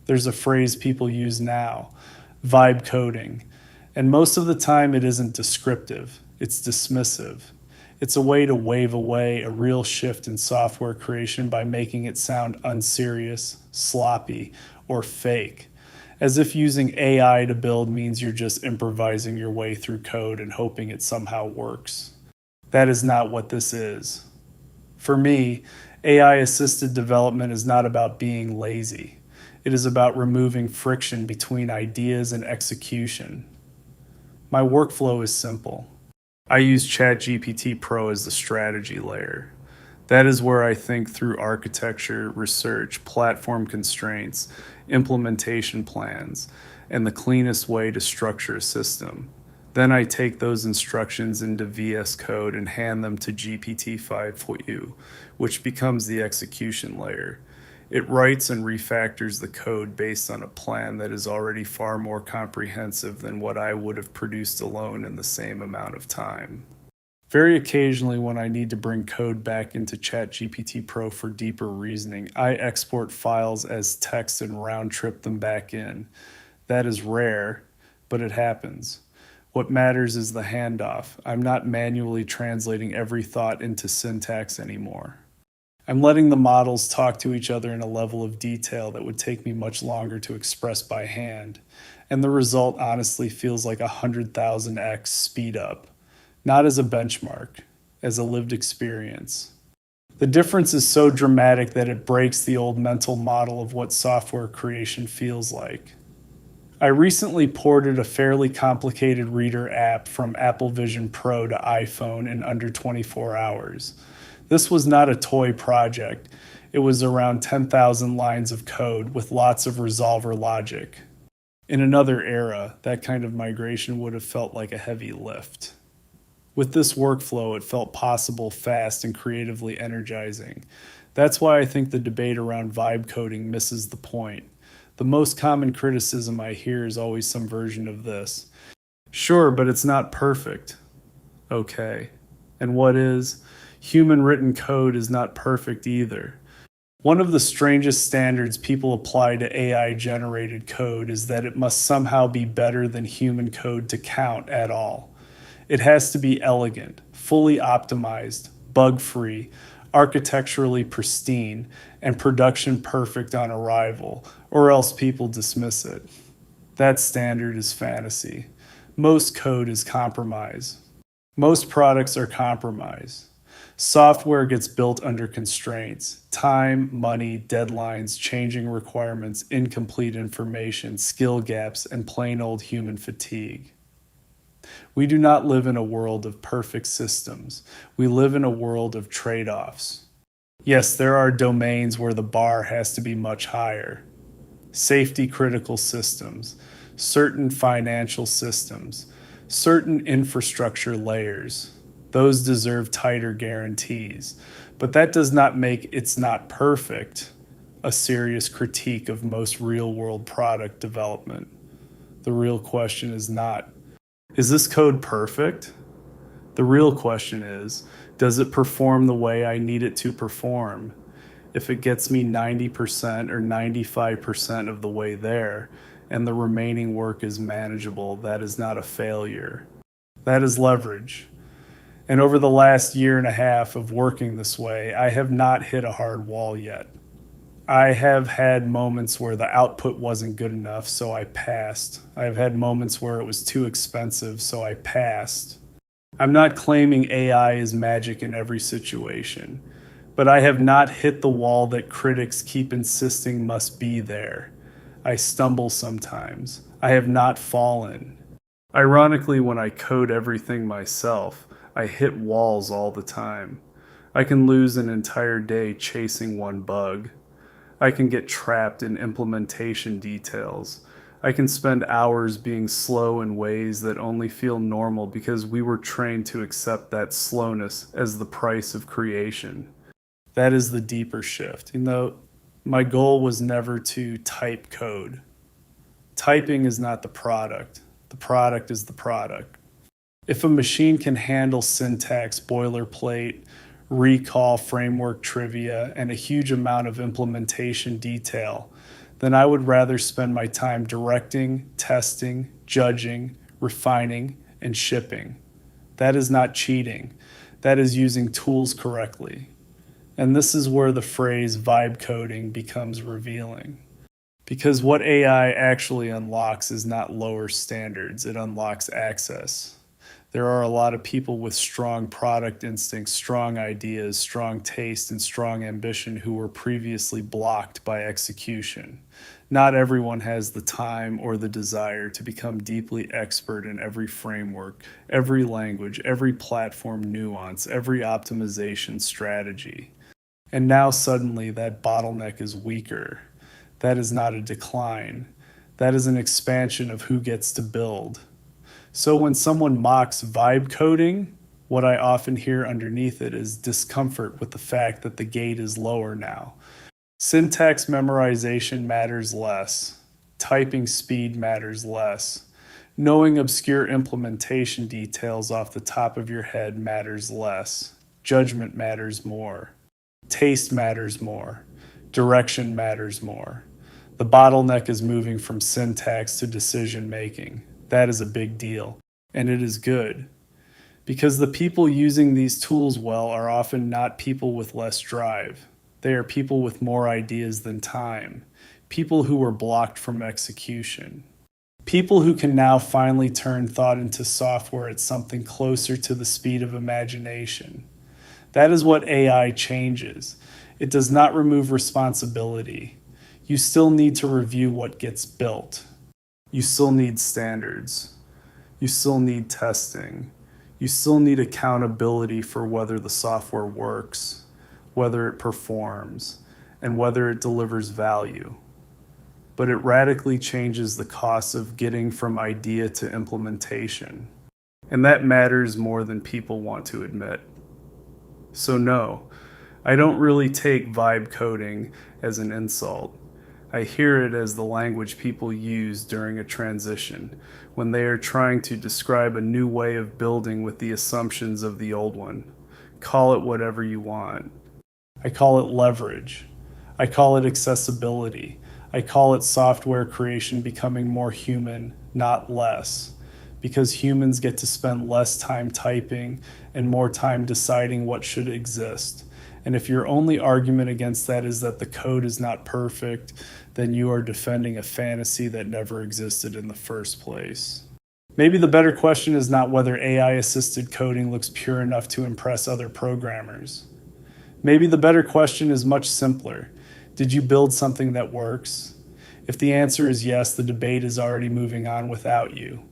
There's a phrase people use now, vibe coding, and most of the time it isn't descriptive, it's dismissive. It's a way to wave away a real shift in software creation by making it sound unserious, sloppy, or fake, as if using AI to build means you're just improvising your way through code and hoping it somehow works. That is not what this is. For me, AI-assisted development is not about being lazy. It is about removing friction between ideas and execution. My workflow is simple. I use ChatGPT Pro as the strategy layer. That is where I think through architecture, research, platform constraints, implementation plans, and the cleanest way to structure a system. Then I take those instructions into VS Code and hand them to GPT-5 which becomes the execution layer. It writes and refactors the code based on a plan that is already far more comprehensive than what I would have produced alone in the same amount of time. Very occasionally, when I need to bring code back into ChatGPT Pro for deeper reasoning, I export files as text and round trip them back in. That is rare, but it happens. What matters is the handoff. I'm not manually translating every thought into syntax anymore. I'm letting the models talk to each other in a level of detail that would take me much longer to express by hand, and the result honestly feels like 100,000x speed up, not as a benchmark, as a lived experience. The difference is so dramatic that it breaks the old mental model of what software creation feels like. I recently ported a fairly complicated reader app from Apple Vision Pro to iPhone in under 24 hours. This was not a toy project. It was around 10,000 lines of code with lots of resolver logic. In another era, that kind of migration would have felt like a heavy lift. With this workflow, it felt possible, fast, and creatively energizing. That's why I think the debate around vibe coding misses the point. The most common criticism I hear is always some version of this. Sure, but it's not perfect. Okay. And what is? Human written code is not perfect either. One of the strangest standards people apply to AI generated code is that it must somehow be better than human code to count at all. It has to be elegant, fully optimized, bug-free, architecturally pristine, and production perfect on arrival, or else people dismiss it. That standard is fantasy. Most code is compromise. Most products are compromise. Software gets built under constraints: time, money, deadlines, changing requirements, incomplete information, skill gaps, and plain old human fatigue. We do not live in a world of perfect systems. We live in a world of trade-offs. Yes, there are domains where the bar has to be much higher. Safety critical systems, certain financial systems, certain infrastructure layers. Those deserve tighter guarantees, but that does not make "it's not perfect" a serious critique of most real-world product development. The real question is not, is this code perfect? The real question is, does it perform the way I need it to perform? If it gets me 90% or 95% of the way there, and the remaining work is manageable, that is not a failure. That is leverage. And over the last year and a half of working this way, I have not hit a hard wall yet. I have had moments where the output wasn't good enough, so I passed. I've had moments where it was too expensive, so I passed. I'm not claiming AI is magic in every situation, but I have not hit the wall that critics keep insisting must be there. I stumble sometimes. I have not fallen. Ironically, when I code everything myself, I hit walls all the time. I can lose an entire day chasing one bug. I can get trapped in implementation details. I can spend hours being slow in ways that only feel normal because we were trained to accept that slowness as the price of creation. That is the deeper shift. My goal was never to type code. Typing is not the product. The product is the product. If a machine can handle syntax, boilerplate, recall, framework trivia, and a huge amount of implementation detail, then I would rather spend my time directing, testing, judging, refining, and shipping. That is not cheating. That is using tools correctly. And this is where the phrase vibe coding becomes revealing. Because what AI actually unlocks is not lower standards, it unlocks access. There are a lot of people with strong product instincts, strong ideas, strong taste, and strong ambition who were previously blocked by execution. Not everyone has the time or the desire to become deeply expert in every framework, every language, every platform nuance, every optimization strategy. And now suddenly that bottleneck is weaker. That is not a decline. That is an expansion of who gets to build. So when someone mocks vibe coding, what I often hear underneath it is discomfort with the fact that the gate is lower now. Syntax memorization matters less. Typing speed matters less. Knowing obscure implementation details off the top of your head matters less. Judgment matters more. Taste matters more. Direction matters more. The bottleneck is moving from syntax to decision making. That is a big deal, and it is good. Because the people using these tools well are often not people with less drive. They are people with more ideas than time. People who were blocked from execution. People who can now finally turn thought into software at something closer to the speed of imagination. That is what AI changes. It does not remove responsibility. You still need to review what gets built. You still need standards. You still need testing. You still need accountability for whether the software works, whether it performs, and whether it delivers value. But it radically changes the cost of getting from idea to implementation. And that matters more than people want to admit. So no, I don't really take vibe coding as an insult. I hear it as the language people use during a transition, when they are trying to describe a new way of building with the assumptions of the old one. Call it whatever you want. I call it leverage. I call it accessibility. I call it software creation becoming more human, not less. Because humans get to spend less time typing and more time deciding what should exist. And if your only argument against that is that the code is not perfect, then you are defending a fantasy that never existed in the first place. Maybe the better question is not whether AI-assisted coding looks pure enough to impress other programmers. Maybe the better question is much simpler. Did you build something that works? If the answer is yes, the debate is already moving on without you.